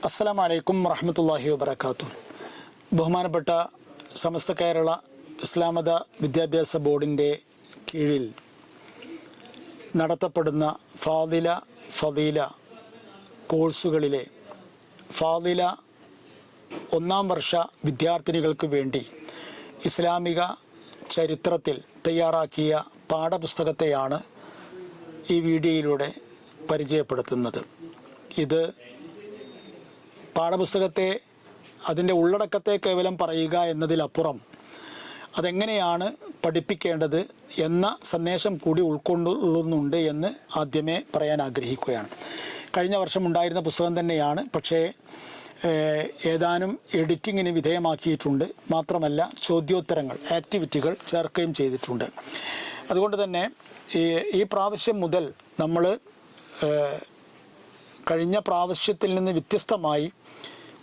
അസ്സലാമു അലൈക്കും വറഹ്മത്തുള്ളാഹി വബറകാതുഹു. ബഹുമാനപ്പെട്ട സമസ്ത കേരള ഇസ്ലാമത വിദ്യാഭ്യാസ ബോർഡിൻ്റെ കീഴിൽ നടത്തപ്പെടുന്ന ഫദീല കോഴ്സുകളിലെ ഫാദില ഒന്നാം വർഷ വിദ്യാർത്ഥിനികൾക്ക് വേണ്ടി ഇസ്ലാമിക ചരിത്രത്തിൽ തയ്യാറാക്കിയ പാഠപുസ്തകത്തെയാണ് ഈ വീഡിയോയിലൂടെ പരിചയപ്പെടുത്തുന്നത്. ഇത് പാഠപുസ്തകത്തെ അതിൻ്റെ ഉള്ളടക്കത്തെ കേവലം പറയുക എന്നതിലപ്പുറം അതെങ്ങനെയാണ് പഠിപ്പിക്കേണ്ടത് എന്ന സന്ദേശം കൂടി ഉൾക്കൊള്ളുന്നുണ്ട് എന്ന് ആദ്യമേ പറയാൻ ആഗ്രഹിക്കുകയാണ്. കഴിഞ്ഞ വർഷം ഉണ്ടായിരുന്ന പുസ്തകം തന്നെയാണ്, പക്ഷേ ഏതാനും എഡിറ്റിങ്ങിന് വിധേയമാക്കിയിട്ടുണ്ട്. മാത്രമല്ല ചോദ്യോത്തരങ്ങൾ, ആക്ടിവിറ്റികൾ ചേർക്കുകയും ചെയ്തിട്ടുണ്ട്. അതുകൊണ്ട് തന്നെ ഈ പ്രാവശ്യം മുതൽ നമ്മൾ കഴിഞ്ഞ പ്രാവശ്യത്തിൽ നിന്ന് വ്യത്യസ്തമായി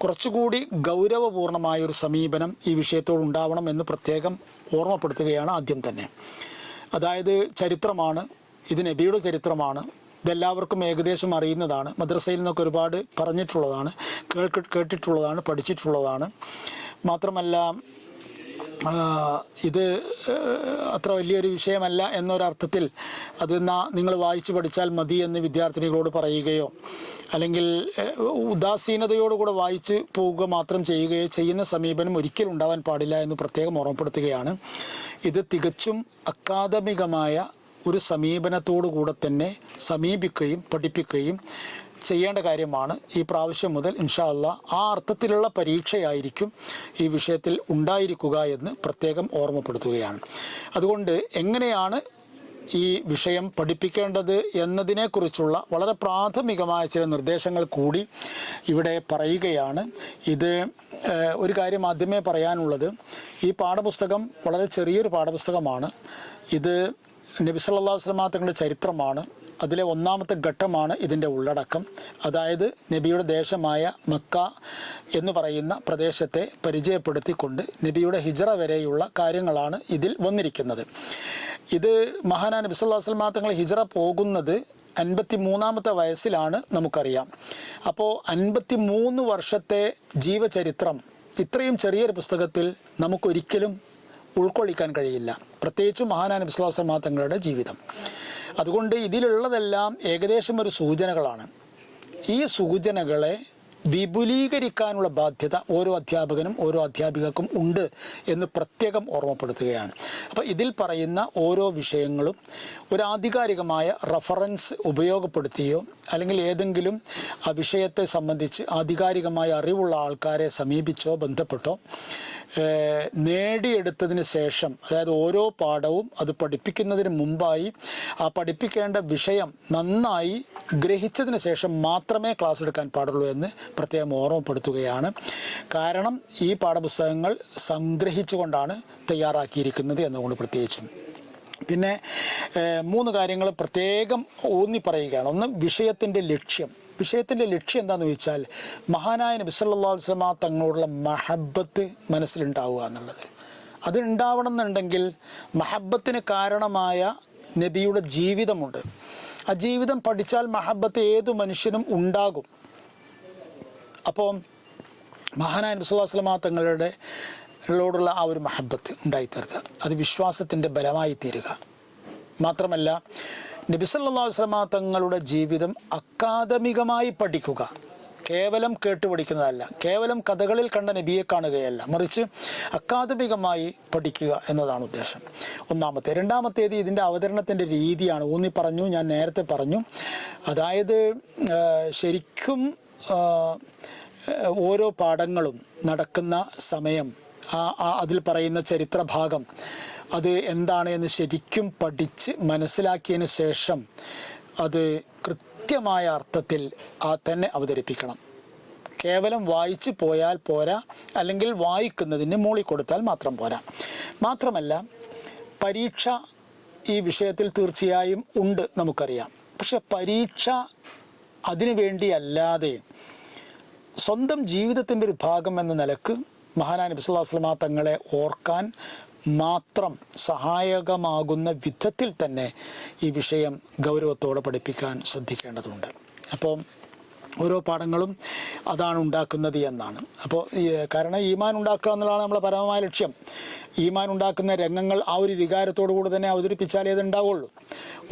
കുറച്ചുകൂടി ഗൗരവപൂർണമായൊരു സമീപനം ഈ വിഷയത്തോടുണ്ടാവണം എന്ന് പ്രത്യേകം ഓർമ്മപ്പെടുത്തുകയാണ് ആദ്യം തന്നെ. അതായത് ചരിത്രമാണ്, ഇത് നബിയുടെ ചരിത്രമാണ്, ഇതെല്ലാവർക്കും ഏകദേശം അറിയുന്നതാണ്, മദ്രസയിൽ നിന്നൊക്കെ ഒരുപാട് പറഞ്ഞിട്ടുള്ളതാണ്, കേട്ടിട്ടുള്ളതാണ്, പഠിച്ചിട്ടുള്ളതാണ്. മാത്രമല്ല ഇത് അത്ര വലിയൊരു വിഷയമല്ല എന്നൊരർത്ഥത്തിൽ അത് നിങ്ങൾ വായിച്ച് പഠിച്ചാൽ മതി എന്ന് വിദ്യാർത്ഥിനികളോട് പറയുകയോ അല്ലെങ്കിൽ ഉദാസീനതയോടുകൂടെ വായിച്ച് പോവുക മാത്രം ചെയ്യുകയോ ചെയ്യുന്ന സമീപനം ഒരിക്കലും ഉണ്ടാവാൻ പാടില്ല എന്ന് പ്രത്യേകം ഓർമ്മപ്പെടുത്തുകയാണ്. ഇത് തികച്ചും അക്കാദമികമായ ഒരു സമീപനത്തോടു കൂടെ തന്നെ സമീപിക്കുകയും പഠിപ്പിക്കുകയും ചെയ്യേണ്ട കാര്യമാണ്. ഈ പ്രാവശ്യം മുതൽ ഇൻഷാ അല്ലാഹ് ആ അർത്ഥത്തിലുള്ള പരീക്ഷയായിരിക്കും ഈ വിഷയത്തിൽ ഉണ്ടായിരിക്കുക എന്ന് പ്രത്യേകം ഓർമ്മപ്പെടുത്തുകയാണ്. അതുകൊണ്ട് എങ്ങനെയാണ് ഈ വിഷയം പഠിപ്പിക്കേണ്ടത് എന്നതിനെക്കുറിച്ചുള്ള വളരെ പ്രാഥമികമായ ചില നിർദ്ദേശങ്ങൾ കൂടി ഇവിടെ പറയുകയാണ്. ഇത് ഒരു കാര്യം ആദ്യമേ പറയാനുള്ളത്, ഈ പാഠപുസ്തകം വളരെ ചെറിയൊരു പാഠപുസ്തകമാണ്. ഇത് നബി സല്ലല്ലാഹു അലൈഹി വസല്ലം തങ്ങളുടെ ചരിത്രമാണ്. അതിലെ ഒന്നാമത്തെ ഘട്ടമാണ് ഇതിൻ്റെ ഉള്ളടക്കം. അതായത് നബിയുടെ ദേശമായ മക്ക എന്ന് പറയുന്ന പ്രദേശത്തെ പരിചയപ്പെടുത്തിക്കൊണ്ട് നബിയുടെ ഹിജ്റ വരെയുള്ള കാര്യങ്ങളാണ് ഇതിൽ വന്നിരിക്കുന്നത്. ഇത് മഹാനായ നബി സല്ലല്ലാഹു അലൈഹി വസല്ലം തങ്ങൾ ഹിജ്റ പോകുന്നത് 53-ാമത്തെ വയസ്സിലാണ് നമുക്കറിയാം. അപ്പോൾ 53 വർഷത്തെ ജീവചരിത്രം ഇത്രയും ചെറിയൊരു പുസ്തകത്തിൽ നമുക്കൊരിക്കലും ഉൾക്കൊള്ളിക്കാൻ കഴിയില്ല, പ്രത്യേകിച്ചും മഹാനായ നബി സല്ലല്ലാഹു അലൈഹി വസല്ലം തങ്ങളുടെ ജീവിതം. അതുകൊണ്ട് ഇതിലുള്ളതെല്ലാം ഏകദേശം ഒരു സൂചനകളാണ്. ഈ സൂചനകളെ വിപുലീകരിക്കാനുള്ള ബാധ്യത ഓരോ അധ്യാപകനും ഓരോ അധ്യാപികക്കും ഉണ്ട് എന്ന് പ്രത്യേകം ഓർമ്മപ്പെടുത്തുകയാണ്. അപ്പോൾ ഇതിൽ പറയുന്ന ഓരോ വിഷയങ്ങളും ഒരു ആധികാരികമായ റഫറൻസ് ഉപയോഗപ്പെടുത്തിയോ അല്ലെങ്കിൽ ഏതെങ്കിലും ആ വിഷയത്തെ സംബന്ധിച്ച് ആധികാരികമായ അറിവുള്ള ആൾക്കാരെ സമീപിച്ചോ ബന്ധപ്പെട്ടോ നേടിയെടുത്തതിന് ശേഷം, അതായത് ഓരോ പാഠവും അത് പഠിപ്പിക്കുന്നതിന് മുമ്പായി ആ പഠിപ്പിക്കേണ്ട വിഷയം നന്നായി ഗ്രഹിച്ചതിന് ശേഷം മാത്രമേ ക്ലാസ് എടുക്കാൻ പാടുള്ളൂ എന്ന് പ്രത്യേകം ഓർമ്മപ്പെടുത്തുകയാണ്. കാരണം ഈ പാഠപുസ്തകങ്ങൾ സംഗ്രഹിച്ചുകൊണ്ടാണ് തയ്യാറാക്കിയിരിക്കുന്നത് എന്നുകൊണ്ട് പ്രത്യേകിച്ചും. പിന്നെ 3 കാര്യങ്ങൾ പ്രത്യേകം ഊന്നി പറയുകയാണ്. ഒന്ന്, വിഷയത്തിൻ്റെ ലക്ഷ്യം. വിഷയത്തിൻ്റെ ലക്ഷ്യം എന്താണെന്ന് ചോദിച്ചാൽ മഹാനായ നബി സല്ലല്ലാഹു അലൈഹി വസല്ലം തങ്ങളോടുള്ള മഹബത്ത് മനസ്സിലുണ്ടാവുക എന്നുള്ളത്. അത് ഉണ്ടാവണം എന്നുണ്ടെങ്കിൽ മഹബത്തിന് കാരണമായ നബിയുടെ ജീവിതമുണ്ട്. ആ ജീവിതം പഠിച്ചാൽ മഹബത്ത് ഏതു മനുഷ്യനും ഉണ്ടാകും. അപ്പോൾ മഹാനായ നബി സല്ലല്ലാഹു അലൈഹി വസല്ലം തങ്ങളുടെ ോടുള്ള ആ ഒരു മഹബത്ത് ഉണ്ടായിത്തീർക്കുക, അത് വിശ്വാസത്തിൻ്റെ ബലമായി തീരുക. മാത്രമല്ല നബി സല്ലല്ലാഹു അലൈഹി വസല്ലം തങ്ങളുടെ ജീവിതം അക്കാദമികമായി പഠിക്കുക, കേവലം കേട്ട് പഠിക്കുന്നതല്ല, കേവലം കഥകളിൽ കണ്ട നബിയെ കാണുകയല്ല, മറിച്ച് അക്കാദമികമായി പഠിക്കുക എന്നതാണ് ഉദ്ദേശം. ഒന്നാമത്തെ. രണ്ടാമത്തേത് ഇതിൻ്റെ അവതരണത്തിൻ്റെ രീതിയാണ്. ഊന്നി പറഞ്ഞു, ഞാൻ നേരത്തെ പറഞ്ഞു. അതായത് ശരിക്കും ഓരോ പാഠങ്ങളും നടക്കുന്ന സമയം, അതിൽ പറയുന്ന ചരിത്രഭാഗം അത് എന്താണ് എന്ന് ശരിക്കും പഠിച്ച് മനസ്സിലാക്കിയതിന് ശേഷം അത് കൃത്യമായ അർത്ഥത്തിൽ തന്നെ അവതരിപ്പിക്കണം. കേവലം വായിച്ച് പോയാൽ പോരാ, അല്ലെങ്കിൽ വായിക്കുന്നതിന് മൂളിക്കൊടുത്താൽ മാത്രം പോരാ. മാത്രമല്ല പരീക്ഷ ഈ വിഷയത്തിൽ തീർച്ചയായും ഉണ്ട്, നമുക്കറിയാം. പക്ഷെ പരീക്ഷ അതിനു വേണ്ടിയല്ലാതെ സ്വന്തം ജീവിതത്തിൻ്റെ ഒരു ഭാഗം എന്ന നിലക്ക് മഹാനായ നബി സല്ലല്ലാഹു അലൈഹി വസല്ലം തങ്ങളെ ഓർക്കാൻ മാത്രം സഹായകമാകുന്ന വിധത്തിൽ തന്നെ ഈ വിഷയം ഗൗരവത്തോടെ പഠിപ്പിക്കാൻ ശ്രദ്ധിക്കേണ്ടതുണ്ട്. അപ്പോൾ ഓരോ പാഠങ്ങളും അതാണ് ഉണ്ടാക്കുന്നത് എന്നാണ്. അപ്പോൾ കാരണം ഈമാൻ ഉണ്ടാക്കുക എന്നുള്ളതാണ് നമ്മളെ പരമമായ ലക്ഷ്യം. ഈമാൻ ഉണ്ടാക്കുന്ന രംഗങ്ങൾ ആ ഒരു വികാരത്തോടു കൂടി തന്നെ അവതരിപ്പിച്ചാലേ അത് ഉണ്ടാവുള്ളൂ.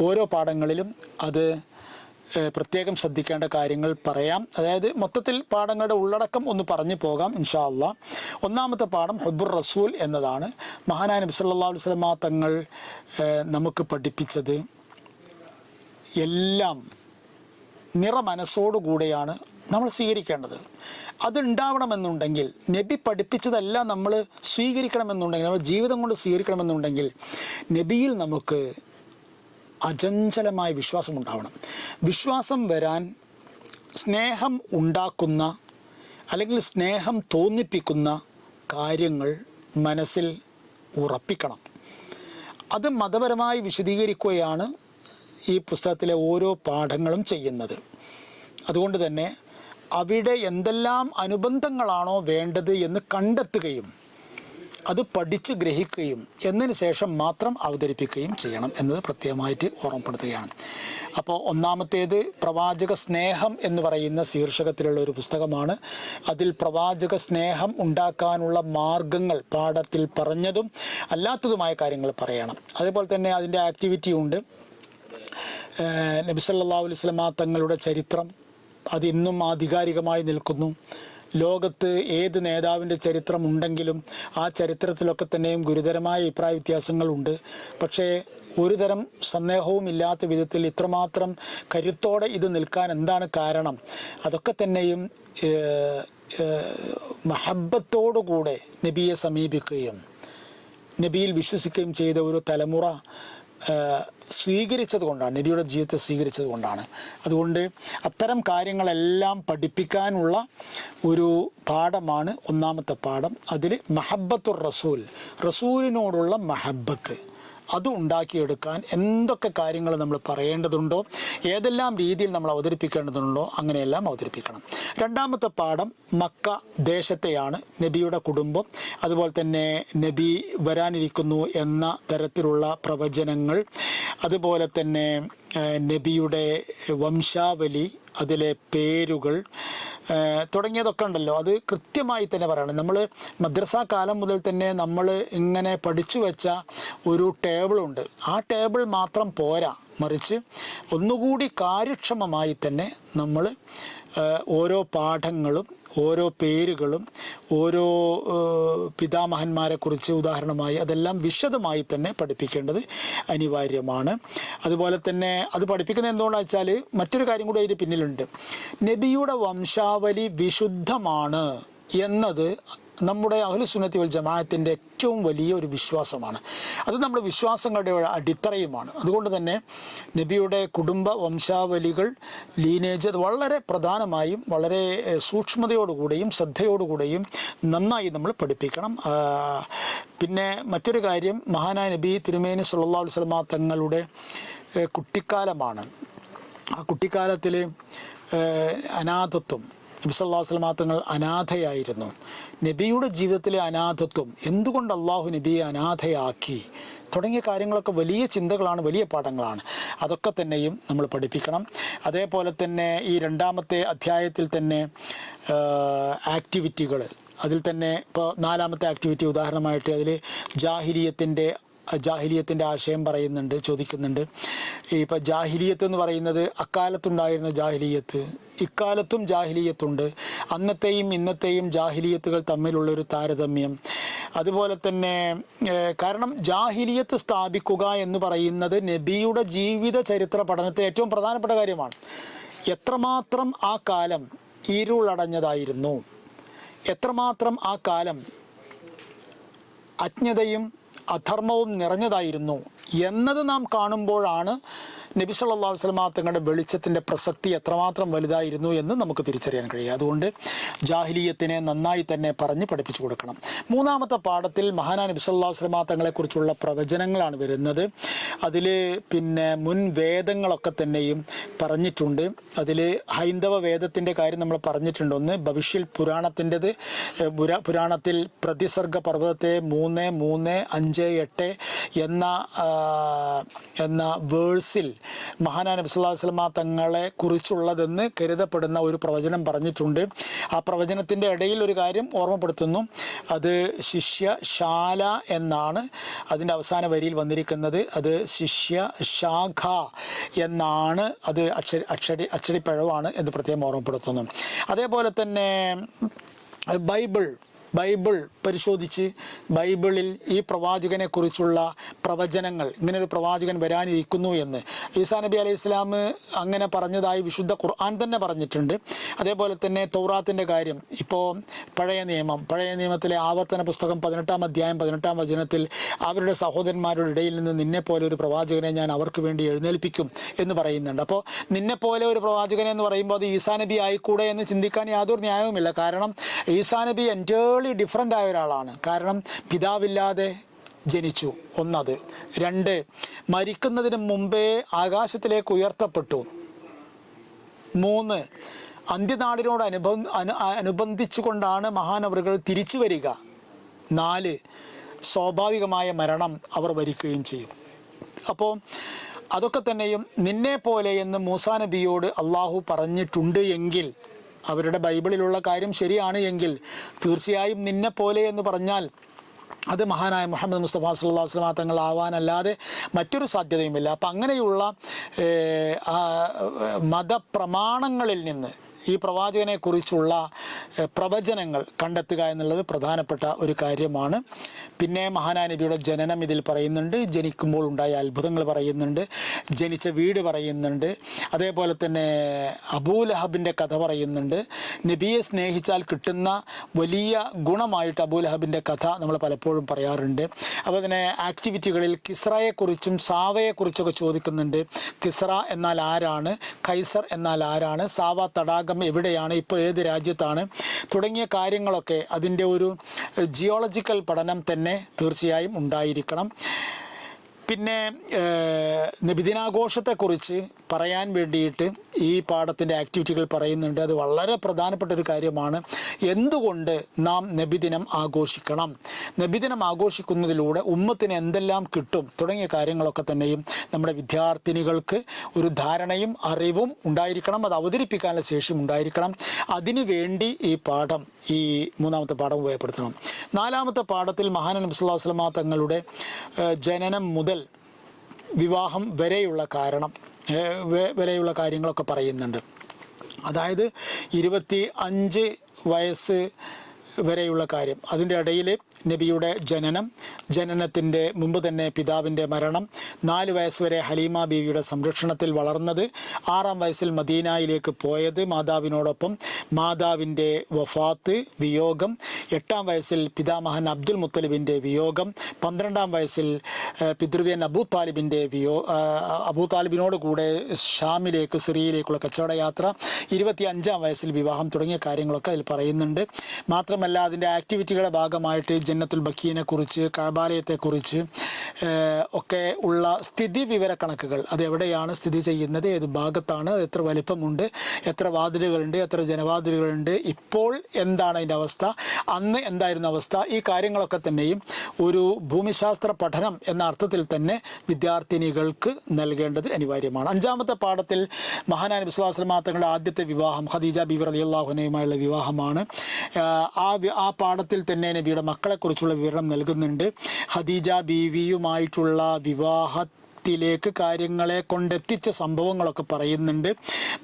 ഓരോ പാഠങ്ങളിലും അത് പ്രത്യേകം ശ്രദ്ധിക്കേണ്ട കാര്യങ്ങൾ പറയാം. അതായത് മൊത്തത്തിൽ പാഠങ്ങളുടെ ഉള്ളടക്കം ഒന്ന് പറഞ്ഞു പോകാം ഇൻഷാ അള്ളാഹ്. ഒന്നാമത്തെ പാഠം ഹുബ്ബുർ റസൂൽ എന്നതാണ്. മഹാനായ നബി സല്ലല്ലാഹു അലൈഹി വസല്ലമ തങ്ങൾ നമുക്ക് പഠിപ്പിച്ചത് എല്ലാം നിറമനസ്സോടുകൂടെയാണ് നമ്മൾ സ്വീകരിക്കേണ്ടത്. അതുണ്ടാവണമെന്നുണ്ടെങ്കിൽ, നബി പഠിപ്പിച്ചതെല്ലാം നമ്മൾ സ്വീകരിക്കണമെന്നുണ്ടെങ്കിൽ, നമ്മൾ ജീവിതം കൊണ്ട് സ്വീകരിക്കണമെന്നുണ്ടെങ്കിൽ നബിയിൽ നമുക്ക് അചഞ്ചലമായ വിശ്വാസം ഉണ്ടാവണം. വിശ്വാസം വരാൻ സ്നേഹം ഉണ്ടാക്കുന്ന അല്ലെങ്കിൽ സ്നേഹം തോന്നിപ്പിക്കുന്ന കാര്യങ്ങൾ മനസ്സിൽ ഉറപ്പിക്കണം. അത് മതപരമായി വിശദീകരിക്കുകയാണ് ഈ പുസ്തകത്തിലെ ഓരോ പാഠങ്ങളും ചെയ്യുന്നത്. അതുകൊണ്ട് തന്നെ അവിടെ എന്തെല്ലാം അനുബന്ധങ്ങളാണോ വേണ്ടത് എന്ന് കണ്ടെത്തുകയും അത് പഠിച്ച് ഗ്രഹിക്കുകയും എന്നതിന് ശേഷം മാത്രം അവതരിപ്പിക്കുകയും ചെയ്യണം എന്നത് പ്രത്യേകമായിട്ട് ഓർമ്മപ്പെടുത്തുകയാണ്. അപ്പോൾ ഒന്നാമത്തേത് പ്രവാചക സ്നേഹം എന്ന് പറയുന്ന ശീർഷകത്തിലുള്ള ഒരു പുസ്തകമാണ്. അതിൽ പ്രവാചക സ്നേഹം ഉണ്ടാക്കാനുള്ള മാർഗങ്ങൾ പാഠത്തിൽ പറഞ്ഞതും അല്ലാത്തതുമായ കാര്യങ്ങൾ പറയണം. അതേപോലെ തന്നെ അതിൻ്റെ ആക്ടിവിറ്റി ഉണ്ട്. നബി സല്ലല്ലാഹു അലൈഹി വസല്ലമ തങ്ങളുടെ ചരിത്രം അതിന്നും ആധികാരികമായി നിൽക്കുന്നു. ലോകത്ത് ഏത് നേതാവിൻ്റെ ചരിത്രം ഉണ്ടെങ്കിലും ആ ചരിത്രത്തിലൊക്കെ തന്നെയും ഗുരുതരമായ അഭിപ്രായ വ്യത്യാസങ്ങളുണ്ട്. പക്ഷേ ഒരു തരം സന്ദേഹവും ഇല്ലാത്ത വിധത്തിൽ ഇത്രമാത്രം കരുത്തോടെ ഇത് നിൽക്കാൻ എന്താണ് കാരണം? അതൊക്കെ തന്നെയും മഹബ്ബത്തോടുകൂടെ നബിയെ സമീപിക്കുകയും നബിയിൽ വിശ്വസിക്കുകയും ചെയ്ത ഒരു തലമുറ സ്വീകരിച്ചത് കൊണ്ടാണ്, നബിയുടെ ജീവിതത്തെ സ്വീകരിച്ചത് കൊണ്ടാണ്. അതുകൊണ്ട് അത്തരം കാര്യങ്ങളെല്ലാം പഠിപ്പിക്കാനുള്ള ഒരു പാഠമാണ് ഒന്നാമത്തെ പാഠം. അതിൽ മഹബ്ബത്തുർ റസൂൽ, റസൂലിനോടുള്ള മഹബ്ബത്ത് അത് ഉണ്ടാക്കിയെടുക്കാൻ എന്തൊക്കെ കാര്യങ്ങൾ നമ്മൾ പറയേണ്ടതുണ്ടോ, ഏതെല്ലാം രീതിയിൽ നമ്മൾ അവതരിപ്പിക്കേണ്ടതുണ്ടോ അങ്ങനെയെല്ലാം അവതരിപ്പിക്കണം. രണ്ടാമത്തെ പാഠം മക്ക ദേശത്തെയാണ്, നബിയുടെ കുടുംബം, അതുപോലെ തന്നെ നബി വരാനിരിക്കുന്നു എന്ന തരത്തിലുള്ള പ്രവചനങ്ങൾ, അതുപോലെ തന്നെ നബിയുടെ വംശാവലി, അതിലെ പേരുകൾ തുടങ്ങിയതൊക്കെ ഉണ്ടല്ലോ. അത് കൃത്യമായി തന്നെ പറയണം. നമ്മൾ മദ്രസ കാലം മുതൽ തന്നെ നമ്മൾ ഇങ്ങനെ പഠിച്ചു വെച്ച ഒരു ടേബിളുണ്ട്. ആ ടേബിൾ മാത്രം പോരാ, മറിച്ച് ഒന്നുകൂടി കാര്യക്ഷമമായി തന്നെ നമ്മൾ ഓരോ പാഠങ്ങളും ഓരോ പേരുകളും ഓരോ പിതാമഹന്മാരെക്കുറിച്ച് ഉദാഹരണമായി അതെല്ലാം വിശദമായി തന്നെ പഠിപ്പിക്കേണ്ടത് അനിവാര്യമാണ്. അതുപോലെ തന്നെ അത് പഠിപ്പിക്കുന്നത് എന്തുകൊണ്ടാണെന്ന് വെച്ചാൽ മറ്റൊരു കാര്യം കൂടി അതിന് പിന്നിലുണ്ട്. നബിയുടെ വംശാവലി വിശുദ്ധമാണ് എന്നത് നമ്മുടെ അഹ്ലു സുന്നത്തി വൽ ജമാഅത്തിൻ്റെ ഏറ്റവും വലിയ ഒരു വിശ്വാസമാണ്. അത് നമ്മുടെ വിശ്വാസങ്ങളുടെ അടിത്തറയുമാണ്. അതുകൊണ്ട് തന്നെ നബിയുടെ കുടുംബ വംശാവലികൾ, ലീനേജ്, അത് വളരെ പ്രധാനമായും വളരെ സൂക്ഷ്മതയോടുകൂടിയും ശ്രദ്ധയോടുകൂടിയും നന്നായി നമ്മൾ പഠിപ്പിക്കണം. പിന്നെ മറ്റൊരു കാര്യം, മഹാനായ നബി തിരുമേനി സല്ലല്ലാഹു അലൈഹി വസല്ലമ തങ്ങളുടെ കുട്ടിക്കാലമാണ്. ആ കുട്ടിക്കാലത്തിൽ അനാഥത്വം, നബി സല്ലല്ലാഹു അലൈഹി വസല്ലമ തങ്ങൾ അനാഥയായിരുന്നു. നബിയുടെ ജീവിതത്തിലെ അനാഥത്വം, എന്തുകൊണ്ട് അള്ളാഹു നബിയെ അനാഥയാക്കി തുടങ്ങിയ കാര്യങ്ങളൊക്കെ വലിയ ചിന്തകളാണ്, വലിയ പാഠങ്ങളാണ്. അതൊക്കെ തന്നെയും നമ്മൾ പഠിപ്പിക്കണം. അതേപോലെ തന്നെ ഈ രണ്ടാമത്തെ അധ്യായത്തിൽ തന്നെ ആക്ടിവിറ്റികൾ, അതിൽ തന്നെ ഇപ്പോൾ നാലാമത്തെ ആക്ടിവിറ്റി ഉദാഹരണമായിട്ട് അതിൽ ജാഹിലിയത്തിൻ്റെ ആശയം പറയുന്നുണ്ട്, ചോദിക്കുന്നുണ്ട്. ഇപ്പോൾ ജാഹിലിയത്ത് എന്ന് പറയുന്നത് അക്കാലത്തുണ്ടായിരുന്ന ജാഹിലിയത്ത്, ഇക്കാലത്തും ജാഹിലിയത്തുണ്ട്, അന്നത്തെയും ഇന്നത്തെയും ജാഹിലിയത്തുകൾ തമ്മിലുള്ളൊരു താരതമ്യം. അതുപോലെ തന്നെ കാരണം ജാഹിലിയത്ത് സ്ഥാപിക്കുക എന്ന് പറയുന്നത് നബിയുടെ ജീവിത ചരിത്ര പഠനത്തെ ഏറ്റവും പ്രധാനപ്പെട്ട കാര്യമാണ്. എത്രമാത്രം ആ കാലം ഇരുളടഞ്ഞതായിരുന്നു, എത്രമാത്രം ആ കാലം അജ്ഞതയും അധർമ്മവും നിറഞ്ഞതായിരുന്നു എന്നത് നാം കാണുമ്പോഴാണ് നബി സല്ലല്ലാഹു അലൈഹി വസല്ലമ തങ്ങളുടെ വെളിച്ചത്തിൻ്റെ പ്രസക്തി എത്രമാത്രം വലുതായിരുന്നു എന്ന് നമുക്ക് തിരിച്ചറിയാൻ കഴിയും. അതുകൊണ്ട് ജാഹിലിയത്തിനെ നന്നായി തന്നെ പറഞ്ഞ് പഠിപ്പിച്ചു കൊടുക്കണം. മൂന്നാമത്തെ പാഠത്തിൽ മഹാനായ നബി സല്ലല്ലാഹു അലൈഹി വസല്ലമ തങ്ങളെക്കുറിച്ചുള്ള പ്രവചനങ്ങളാണ് വരുന്നത്. അതിൽ പിന്നെ മുൻ വേദങ്ങളൊക്കെ തന്നെയും പറഞ്ഞിട്ടുണ്ട്. അതിൽ ഹൈന്ദവ വേദത്തിൻ്റെ കാര്യം നമ്മൾ പറഞ്ഞിട്ടുണ്ട്. ഒന്ന് ഭവിഷ്യൽ പുരാണത്തിൻ്റെത്, പുരാണത്തിൽ പ്രതിസർഗ പർവ്വതത്തെ 3, 3, 5, 8 എന്ന വേഴ്സിൽ മഹാനായ നബി സല്ലല്ലാഹു അലൈഹി വസല്ലമ തങ്ങളെ കുറിച്ചുള്ളതെന്ന് കരുതപ്പെടുന്ന ഒരു പ്രവചനം പറഞ്ഞിട്ടുണ്ട്. ആ പ്രവചനത്തിൻ്റെ ഇടയിൽ ഒരു കാര്യം ഓർമ്മപ്പെടുത്തുന്നു. അത് ശിഷ്യശാല എന്നാണ് അതിൻ്റെ അവസാന വരിയിൽ വന്നിരിക്കുന്നത്. അത് ശിഷ്യശാഖ എന്നാണ്. അത് അച്ചടിപ്പിഴവാണ് എന്ന് പ്രത്യേകം ഓർമ്മപ്പെടുത്തുന്നു. അതേപോലെ തന്നെ ബൈബിൾ പരിശോധിച്ച് ബൈബിളിൽ ഈ പ്രവാചകനെ കുറിച്ചുള്ള പ്രവചനങ്ങൾ, ഇങ്ങനൊരു പ്രവാചകൻ വരാനിരിക്കുന്നു എന്ന് ഈസാ നബി അലൈഹി ഇസ്ലാം അങ്ങനെ പറഞ്ഞതായി വിശുദ്ധ ഖുർആൻ തന്നെ പറഞ്ഞിട്ടുണ്ട്. അതേപോലെ തന്നെ തൗറാത്തിൻ്റെ കാര്യം, ഇപ്പോൾ പഴയ നിയമത്തിലെ ആവർത്തന പുസ്തകം 18-ാം അധ്യായം 18-ാം വചനത്തിൽ അവരുടെ സഹോദരന്മാരുടെ ഇടയിൽ നിന്ന് നിന്നെപ്പോലെ ഒരു പ്രവാചകനെ ഞാൻ അവർക്ക് വേണ്ടി എഴുന്നേൽപ്പിക്കും എന്ന് പറയുന്നുണ്ട്. അപ്പോൾ നിന്നെപ്പോലെ ഒരു പ്രവാചകനെ എന്ന് പറയുമ്പോൾ അത് ഈസാ നബി ആയിക്കൂടെ എന്ന് ചിന്തിക്കാൻ യാതൊരു ന്യായവുമില്ല. കാരണം ഈസാ നബി എൻറ്റേർലി ഡിഫറൻ്റ് ആയ ഒരാളാണ്. കാരണം പിതാവില്ലാതെ ജനിച്ചു, ഒന്നത്. 2, മരിക്കുന്നതിന് മുമ്പേ ആകാശത്തിലേക്ക് ഉയർത്തപ്പെട്ടു. 3, അന്ത്യനാളിനോട് അനുബന്ധിച്ചുകൊണ്ടാണ് മഹാനവറുകൾ തിരിച്ചു വരിക. 4, സ്വാഭാവികമായ മരണം അവർ വരിക്കുകയും ചെയ്യും. അപ്പോൾ അതൊക്കെ തന്നെയും നിന്നെ പോലെ എന്ന് മൂസാ നബിയോട് അള്ളാഹു പറഞ്ഞിട്ടുണ്ട് എങ്കിൽ, അവരുടെ ബൈബിളിലുള്ള കാര്യം ശരിയാണ് എങ്കിൽ, തീർച്ചയായും നിന്നെ പോലെ എന്ന് പറഞ്ഞാൽ അത് മഹാനായ മുഹമ്മദ് മുസ്തഫ സല്ലല്ലാഹു അലൈഹി വസല്ലം തങ്ങളാവാനല്ലാതെ മറ്റൊരു സാധ്യതയുമില്ല. അപ്പം അങ്ങനെയുള്ള മതപ്രമാണങ്ങളിൽ നിന്ന് ഈ പ്രവാചകനെക്കുറിച്ചുള്ള പ്രവചനങ്ങൾ കണ്ടെത്തുക എന്നുള്ളത് പ്രധാനപ്പെട്ട ഒരു കാര്യമാണ്. പിന്നെ മഹാനായ നബിയുടെ ജനനം ഇതിൽ പറയുന്നുണ്ട്, ജനിക്കുമ്പോൾ ഉണ്ടായ അത്ഭുതങ്ങൾ പറയുന്നുണ്ട്, ജനിച്ച വീട് പറയുന്നുണ്ട്. അതേപോലെ തന്നെ അബൂലഹബിൻ്റെ കഥ പറയുന്നുണ്ട്. നബിയെ സ്നേഹിച്ചാൽ കിട്ടുന്ന വലിയ ഗുണമായിട്ട് അബൂലഹബിൻ്റെ കഥ നമ്മൾ പലപ്പോഴും പറയാറുണ്ട്. അപ്പോൾ അതിനെ ആക്ടിവിറ്റികളിൽ കിസ്റയെക്കുറിച്ചും സാവയെക്കുറിച്ചൊക്കെ ചോദിക്കുന്നുണ്ട്. കിസ്റ എന്നാൽ ആരാണ്, കൈസർ എന്നാൽ ആരാണ്, സാവ തടാകം എവിടെയാണ്, ഇപ്പോൾ ഏത് രാജ്യത്താണ് തുടങ്ങിയ കാര്യങ്ങളൊക്കെ അതിൻ്റെ ഒരു ജിയോളജിക്കൽ പഠനം തന്നെ തീർച്ചയായും ഉണ്ടായിരിക്കണം. പിന്നെ നബിദിനാഘോഷത്തെക്കുറിച്ച് പറയാൻ വേണ്ടിയിട്ട് ഈ പാഠത്തിൻ്റെ ആക്ടിവിറ്റികൾ പറയുന്നുണ്ട്. അത് വളരെ പ്രധാനപ്പെട്ട ഒരു കാര്യമാണ്. എന്തുകൊണ്ട് നാം നബിദിനം ആഘോഷിക്കണം, നബിദിനം ആഘോഷിക്കുന്നതിലൂടെ ഉമ്മത്തിന് എന്തെല്ലാം കിട്ടും തുടങ്ങിയ കാര്യങ്ങളൊക്കെ തന്നെയും നമ്മുടെ വിദ്യാർത്ഥിനികൾക്ക് ഒരു ധാരണയും അറിവും ഉണ്ടായിരിക്കണം. അത് അവതരിപ്പിക്കാനുള്ള ശേഷിയും ഉണ്ടായിരിക്കണം. അതിനു വേണ്ടി ഈ പാഠം, ഈ 3-ാമത്തെ പാഠം ഉപയോഗപ്പെടുത്തണം. 4-ാമത്തെ പാഠത്തിൽ മഹാനായ നബി സല്ലല്ലാഹു അലൈഹി വസല്ലം തങ്ങളുടെ ജനനം മുതൽ വിവാഹം വരെയുള്ള കാര്യങ്ങളൊക്കെ പറയുന്നുണ്ട്. അതായത് 25 വയസ്സ് വരെയുള്ള കാര്യം, അതിൻ്റെ ഇടയിൽ നബിയുടെ ജനനത്തിൻ്റെ മുമ്പ് തന്നെ പിതാവിൻ്റെ മരണം, 4 വയസ്സ് വരെ ഹലീമ ബീവിയുടെ സംരക്ഷണത്തിൽ വളർന്നത്, 6-ാം വയസ്സിൽ മദീനയിലേക്ക് പോയത് മാതാവിനോടൊപ്പം, മാതാവിൻ്റെ വഫാത്ത്, വിയോഗം, 8-ാം വയസ്സിൽ പിതാമഹൻ അബ്ദുൽ മുത്തലിബിൻ്റെ വിയോഗം, 12-ാം വയസ്സിൽ പിതൃവ്യൻ അബൂ താലിബിനോട് കൂടെ ഷാമിലേക്ക്, സിറിയയിലേക്കുള്ള കച്ചവട യാത്ര, 25-ാം വയസ്സിൽ വിവാഹം തുടങ്ങിയ കാര്യങ്ങളൊക്കെ അതിൽ പറയുന്നുണ്ട്. മാത്രമല്ല അതിൻ്റെ ആക്ടിവിറ്റികളുടെ ഭാഗമായിട്ട് ജന്നത്തുൽ ബക്കീനെക്കുറിച്ച്, കഅബാലയത്തെക്കുറിച്ച് ഒക്കെ ഉള്ള സ്ഥിതി വിവരക്കണക്കുകൾ, അതെവിടെയാണ് സ്ഥിതി ചെയ്യുന്നത്, ഏത് ഭാഗത്താണ്, എത്ര വലിപ്പമുണ്ട്, എത്ര വാതിലുകളുണ്ട്, എത്ര ജനവാതിലുകളുണ്ട്, ഇപ്പോൾ എന്താണ് അതിൻ്റെ അവസ്ഥ, അന്ന് എന്തായിരുന്നു അവസ്ഥ, ഈ കാര്യങ്ങളൊക്കെ തന്നെയും ഒരു ഭൂമിശാസ്ത്ര പഠനം എന്ന അർത്ഥത്തിൽ തന്നെ വിദ്യാർത്ഥിനികൾക്ക് നൽകേണ്ടത് അനിവാര്യമാണ്. 5-ാമത്തെ പാഠത്തിൽ മഹാനായ നബി സല്ലല്ലാഹു അലൈഹി വസല്ലം തങ്ങളുടെ ആദ്യത്തെ വിവാഹം ഖദീജ ബീവി റളിയല്ലാഹു അൻഹയുമായുള്ള വിവാഹമാണ്. ആ പാഠത്തിൽ തന്നെ നബിയുടെ മക്കളെക്കുറിച്ചുള്ള വിവരണം നൽകുന്നുണ്ട്. ഖദീജ ബീവിയുമായിട്ടുള്ള വിവാഹത്തിലേക്ക് കാര്യങ്ങളെ കൊണ്ടെത്തിച്ച സംഭവങ്ങളൊക്കെ പറയുന്നുണ്ട്.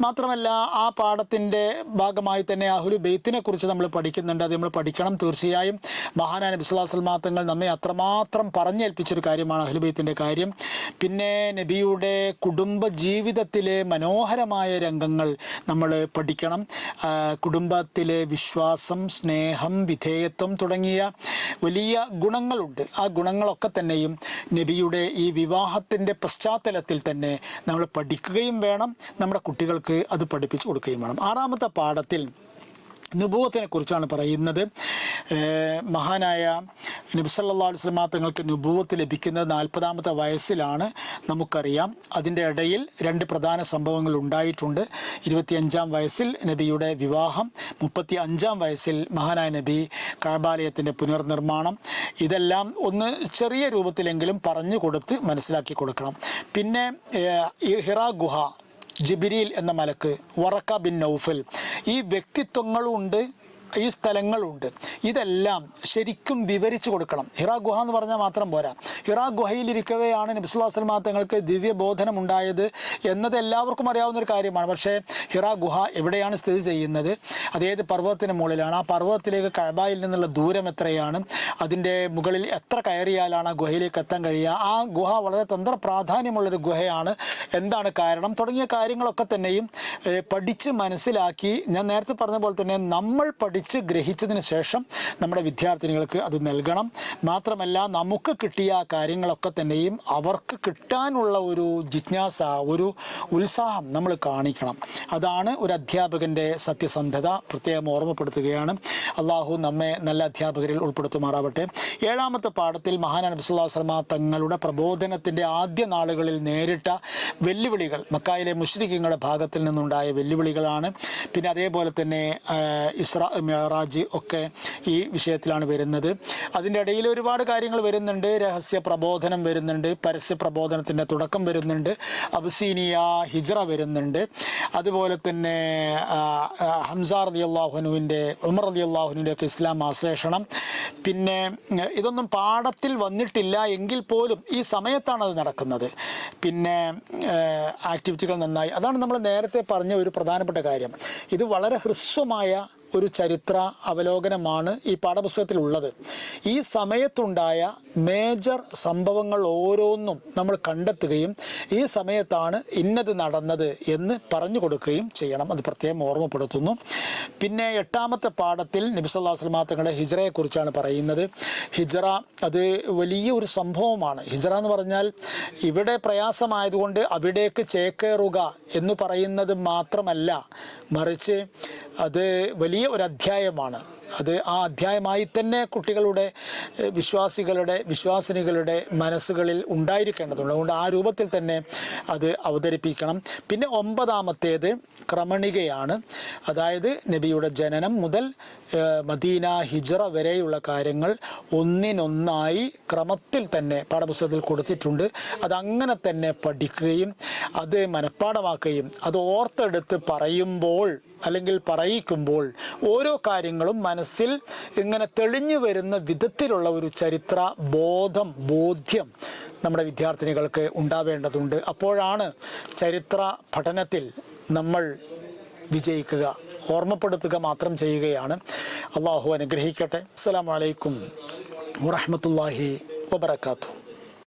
മാത്രമല്ല ആ പാഠത്തിൻ്റെ ഭാഗമായി തന്നെ അഹ്ലു ബൈത്തിനെ കുറിച്ച് നമ്മൾ പഠിക്കുന്നുണ്ട്. അത് നമ്മൾ പഠിക്കണം തീർച്ചയായും. മഹാനായ നബി സല്ലല്ലാഹു അലൈഹി വസല്ലം തങ്ങൾ നമ്മെ അത്രമാത്രം പറഞ്ഞേൽപ്പിച്ചൊരു കാര്യമാണ് അഹ്ലു ബൈത്തിൻ്റെ കാര്യം. പിന്നെ നബിയുടെ കുടുംബ ജീവിതത്തിലെ മനോഹരമായ രംഗങ്ങൾ നമ്മൾ പഠിക്കണം. കുടുംബത്തിലെ വിശ്വാസം, സ്നേഹം, വിധേയത്വം തുടങ്ങിയ വലിയ ഗുണങ്ങളുണ്ട്. ആ ഗുണങ്ങളൊക്കെ തന്നെയും നബിയുടെ ഈ വിവാഹത്തിൻ്റെ പശ്ചാത്തലത്തിൽ തന്നെ നമ്മൾ പഠിക്കുകയും വേണം, നമ്മുടെ കുട്ടികൾക്ക് അത് പഠിപ്പിച്ചു കൊടുക്കുകയും വേണം. 6-ാമത്തെ പാഠത്തിൽ നുബുവത്തിനെ കുറിച്ചാണ് പറയുന്നത്. മഹാനായ നബി സല്ലല്ലാഹു അലൈഹി വസല്ലം തങ്ങൾക്ക് നുബുവത്ത് ലഭിക്കുന്നത് 40-ാമത്തെ വയസ്സിലാണ് നമുക്കറിയാം. അതിൻ്റെ ഇടയിൽ 2 പ്രധാന സംഭവങ്ങൾ ഉണ്ടായിട്ടുണ്ട്. 25-ാം വയസ്സിൽ നബിയുടെ വിവാഹം, 35-ാം വയസ്സിൽ മഹാനായ നബി കഅബാലയത്തിൻ്റെ പുനർനിർമ്മാണം. ഇതെല്ലാം ഒന്ന് ചെറിയ രൂപത്തിലെങ്കിലും പറഞ്ഞു കൊടുത്ത് മനസ്സിലാക്കി കൊടുക്കണം. പിന്നെ ഹിറാ ഗുഹ, ജിബ്രീൽ എന്ന മലക്ക്, വറക്ക ബിൻ നൗഫൽ, ഈ വ്യക്തിത്വങ്ങളുണ്ട്, ഈ സ്ഥലങ്ങളുണ്ട്. ഇതെല്ലാം ശരിക്കും വിവരിച്ചു കൊടുക്കണം. ഹിറാ ഗുഹ എന്ന് പറഞ്ഞാൽ മാത്രം പോരാ. ഹിറാ ഗുഹയിലിരിക്കവെയാണ് നബി സല്ലല്ലാഹു അലൈഹി വസല്ലം തങ്ങൾക്ക് ദിവ്യബോധനം ഉണ്ടായത് എന്നത് എല്ലാവർക്കും അറിയാവുന്നൊരു കാര്യമാണ്. പക്ഷേ ഹിറാ ഗുഹ എവിടെയാണ് സ്ഥിതി ചെയ്യുന്നത്, അതേത് പർവ്വതത്തിന് മുകളിലാണ്, ആ പർവ്വതത്തിലേക്ക് കഅബയിൽ നിന്നുള്ള ദൂരം എത്രയാണ്, അതിൻ്റെ മുകളിൽ എത്ര കയറിയാലാണ് ആ ഗുഹയിലേക്ക് എത്താൻ കഴിയുക, ആ ഗുഹ വളരെ തന്ത്രപ്രാധാന്യമുള്ളൊരു ഗുഹയാണ്, എന്താണ് കാരണം തുടങ്ങിയ കാര്യങ്ങളൊക്കെ തന്നെയും പഠിച്ച് മനസ്സിലാക്കി, ഞാൻ നേരത്തെ പറഞ്ഞ പോലെ തന്നെ നമ്മൾ പഠിച്ച് ഗ്രഹിച്ചതിന് ശേഷം നമ്മുടെ വിദ്യാർത്ഥിനികൾക്ക് അത് നൽകണം. മാത്രമല്ല നമുക്ക് കിട്ടിയ കാര്യങ്ങളൊക്കെ തന്നെയും അവർക്ക് കിട്ടാനുള്ള ഒരു ജിജ്ഞാസ, ഒരു ഉത്സാഹം നമ്മൾ കാണിക്കണം. അതാണ് ഒരു അധ്യാപകൻ്റെ സത്യസന്ധത. പ്രത്യേകം ഓർമ്മപ്പെടുത്തുകയാണ്. അള്ളാഹു നമ്മെ നല്ല അധ്യാപകരിൽ ഉൾപ്പെടുത്തുമാറാവട്ടെ. 7-ാമത്തെ പാഠത്തിൽ മഹാനായ നബി സല്ലല്ലാഹു അലൈഹി വസല്ലം തങ്ങളുടെ പ്രബോധനത്തിൻ്റെ ആദ്യ നാളുകളിൽ നേരിട്ട വെല്ലുവിളികൾ, മക്കായിലെ മുശ്രിക്കുകളുടെ ഭാഗത്തിൽ നിന്നുണ്ടായ വെല്ലുവിളികളാണ്. പിന്നെ അതേപോലെ തന്നെ ഇസ്രാ മിഅ്റാജ് ഒക്കെ ഈ വിഷയത്തിലാണ് വരുന്നത്. അതിൻ്റെ ഇടയിൽ ഒരുപാട് കാര്യങ്ങൾ വരുന്നുണ്ട്. രഹസ്യ പ്രബോധനം വരുന്നുണ്ട്, പരസ്യ പ്രബോധനത്തിൻ്റെ തുടക്കം വരുന്നുണ്ട്, അബ്സീനിയ ഹിജ്റ വരുന്നുണ്ട്, അതുപോലെ തന്നെ ഹംസ റളിയല്ലാഹു അൻഹുവിൻ്റെ, ഉമർ റളിയല്ലാഹു അൻഹുവിൻ്റെ ഒക്കെ ഇസ്ലാം ആശ്ലേഷണം. പിന്നെ ഇതൊന്നും പാഠത്തിൽ വന്നിട്ടില്ല എങ്കിൽ പോലും ഈ സമയത്താണ് അത് നടക്കുന്നത്. പിന്നെ ആക്ടിവിറ്റികൾ നന്നായി, അതാണ് നമ്മൾ നേരത്തെ പറഞ്ഞ ഒരു പ്രധാനപ്പെട്ട കാര്യം. ഇത് വളരെ ഹ്രസ്വമായ ഒരു ചരിത്ര അവലോകനമാണ് ഈ പാഠപുസ്തകത്തിലുള്ളത്. ഈ സമയത്തുണ്ടായ മേജർ സംഭവങ്ങൾ ഓരോന്നും നമ്മൾ കണ്ടെത്തുകയും ഈ സമയത്താണ് ഇന്നത് നടന്നത് എന്ന് പറഞ്ഞു കൊടുക്കുകയും ചെയ്യണം. അത് പ്രത്യേകം ഓർമ്മപ്പെടുത്തുന്നു. പിന്നെ 8-ാമത്തെ പാഠത്തിൽ നബി സല്ലല്ലാഹു അലൈഹി വസല്ലം തങ്ങളുടെ ഹിജ്റയെക്കുറിച്ചാണ് പറയുന്നത്. ഹിജ്റ അത് വലിയ ഒരു സംഭവമാണ്. ഹിജ്റ എന്ന് പറഞ്ഞാൽ ഇവിടെ പ്രയാസമായതുകൊണ്ട് അവിടേക്ക് ചേക്കേറുക എന്ന് പറയുന്നത് മാത്രമല്ല, മറിച്ച് അത് വലിയ ഒരു അധ്യായമാണ്. അത് ആ അധ്യായമായി തന്നെ കുട്ടികളുടെ, വിശ്വാസിനികളുടെ മനസ്സുകളിൽ ഉണ്ടായിരിക്കേണ്ടതുണ്ട്. അതുകൊണ്ട് ആ രൂപത്തിൽ തന്നെ അത് അവതരിപ്പിക്കണം. പിന്നെ 9-ാമത്തേത് ക്രമണികയാണ്. അതായത് നബിയുടെ ജനനം മുതൽ മദീന ഹിജ്റ വരെയുള്ള കാര്യങ്ങൾ ഒന്നിനൊന്നായി ക്രമത്തിൽ തന്നെ പാഠപുസ്തകത്തിൽ കൊടുത്തിട്ടുണ്ട്. അതങ്ങനെ തന്നെ പഠിക്കുകയും അത് മനഃപ്പാഠമാക്കുകയും അത് ഓർത്തെടുത്ത് പറയുമ്പോൾ അല്ലെങ്കിൽ പറയിക്കുമ്പോൾ ഓരോ കാര്യങ്ങളും മനസ്സിൽ ഇങ്ങനെ തെളിഞ്ഞു വരുന്ന വിധത്തിലുള്ള ഒരു ചരിത്ര ബോധ്യം നമ്മുടെ വിദ്യാർത്ഥിനികൾക്ക് ഉണ്ടാവേണ്ടതുണ്ട്. അപ്പോഴാണ് ചരിത്ര പഠനത്തിൽ നമ്മൾ വിജയിക്കുക. ഓർമ്മപ്പെടുത്തുക മാത്രം ചെയ്യുകയാണ്. അള്ളാഹു അനുഗ്രഹിക്കട്ടെ. അസ്സലാമു അലൈക്കും വറഹ്മത്തുള്ളാഹി വബറകാതുഹു.